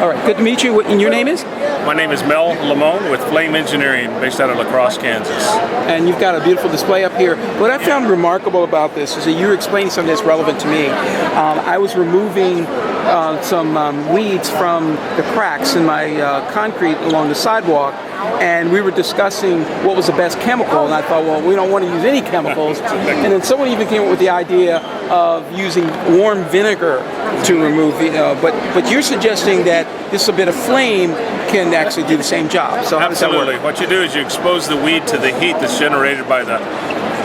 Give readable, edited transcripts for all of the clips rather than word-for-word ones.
All right, good to meet you. And your name is? My name is Mel Lamone with Flame Engineering, based out of La Crosse, Kansas. And you've got a beautiful display up here. What I found remarkable about this is that you were explaining something that's relevant to me. I was removing some weeds from the cracks in my concrete along the sidewalk, and we were discussing what was the best chemical, and I thought, well, we don't want to use any chemicals. And then someone even came up with the idea of using warm vinegar to remove the, but you're suggesting that this a bit of flame can actually do the same job. So how does that work? Absolutely. What you do is you expose the weed to the heat that's generated by the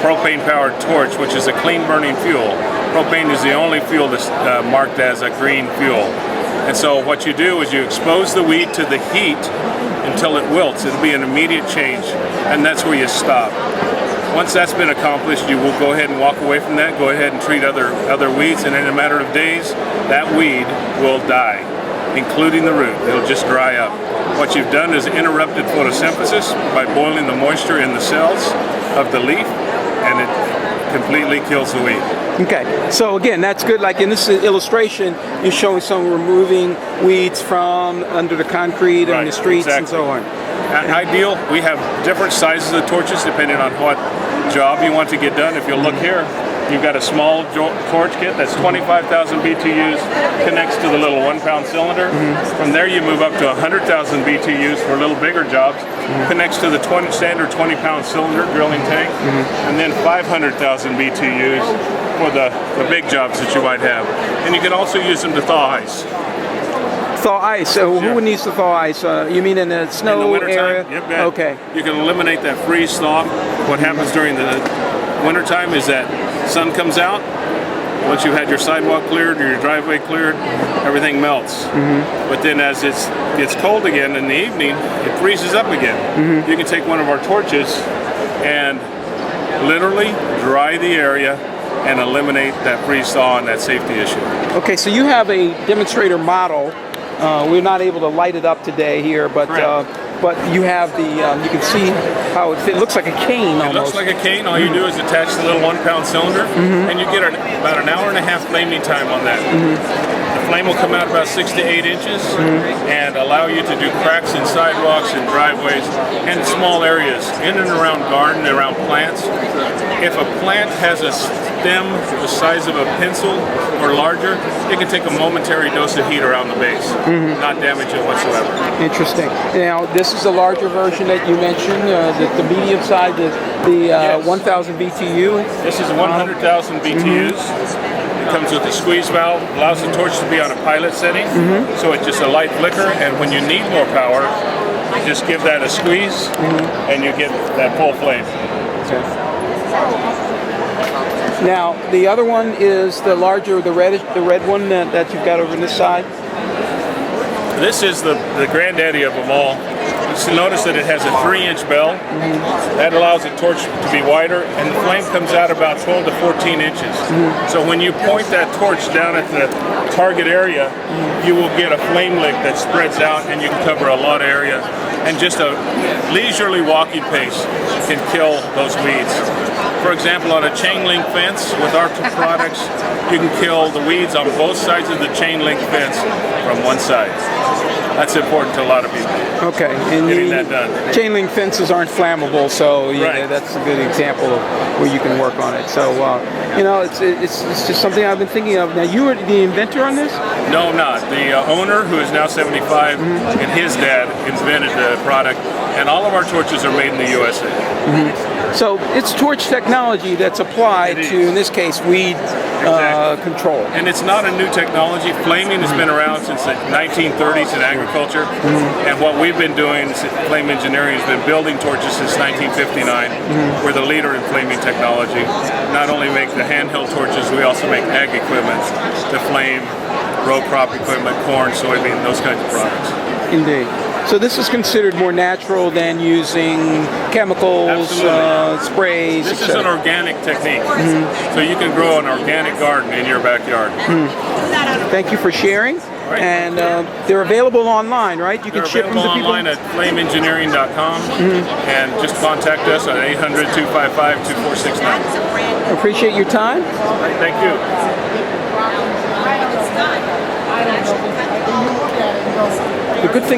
propane-powered torch, which is a clean-burning fuel. Propane is the only fuel that's marked as a green fuel. And so what you do is you expose the weed to the heat until it wilts. It'll be an immediate change, and that's where you stop. Once that's been accomplished, you will go ahead and walk away from that, go ahead and treat other weeds, and in a matter of days, that weed will die, including the root. It'll just dry up. What you've done is interrupted photosynthesis by boiling the moisture in the cells of the leaf, and it completely kills the weed. Okay, so again, that's good. Like in this illustration, you're showing some removing weeds from under the concrete and the streets and so on. Ideal, we have different sizes of torches depending on what job you want to get done. If you look here, you've got a small torch kit that's 25,000 BTUs, connects to the little 1-pound cylinder. From there you move up to 100,000 BTUs for little bigger jobs, connects to the standard 20-pound cylinder drilling tank, and then 500,000 BTUs for the big jobs that you might have. And you can also use them to thaw ice. Thaw ice. So who needs to thaw ice? You mean in the snow in the winter area? Time, yep, okay. You can eliminate that freeze thaw. What happens during the winter time is that sun comes out. Once you've had your sidewalk cleared or your driveway cleared, everything melts. But then as it gets cold again in the evening, it freezes up again. You can take one of our torches and literally dry the area and eliminate that freeze thaw and that safety issue. Okay, so you have a demonstrator model. We're not able to light it up today here, but you have the, you can see how it looks like a cane almost. It looks like a cane. All you do is attach the little 1-pound cylinder, and you get about an hour and a half flaming time on that. The flame will come out about 6 to 8 inches and allow you to do cracks in sidewalks and driveways and small areas in and around garden, around plants. If a plant has a stem the size of a pencil or larger, it can take a momentary dose of heat around the base, not damage it whatsoever. Interesting. Now, this is a larger version that you mentioned, the medium side, the 1,000 BTU. This is 100,000 BTUs. It comes with a squeeze valve, allows the torch to be on a pilot setting, so it's just a light flicker, and when you need more power, you just give that a squeeze, and you get that full flame. Okay. Now, the other one is the larger, the red one that you've got over on this side. This is the granddaddy of them all. You notice that it has a 3-inch bell. That allows the torch to be wider, and the flame comes out about 12 to 14 inches. So when you point that torch down at the target area, you will get a flame lick that spreads out, and you can cover a lot of area. And just a leisurely walking pace can kill those weeds. For example, on a chain link fence with our products, you can kill the weeds on both sides of the chain link fence from one side. That's important to a lot of people. Okay, and getting that done. Chain link fences aren't flammable, so that's a good example of where you can work on it. So, you know, it's just something I've been thinking of. Now, you were the inventor on this? No, I'm not. The owner, who is now 75, and his dad invented the product, and all of our torches are made in the USA. So it's torch technology that's applied to, in this case, weed control. And it's not a new technology. Flaming has been around since the 1930s in agriculture. And what we've been doing, Flame Engineering, has been building torches since 1959. We're the leader in flaming technology. Not only make the handheld torches, we also make ag equipment to flame row crop equipment, corn, soybean, those kinds of products. Indeed. So this is considered more natural than using chemicals, sprays. This is an organic technique. So you can grow an organic garden in your backyard. Thank you for sharing. Right. And they're available online, right? You can ship them to people? Online at flameengineering.com and just contact us at 800-255-2469. Appreciate your time. All right, thank you. The good thing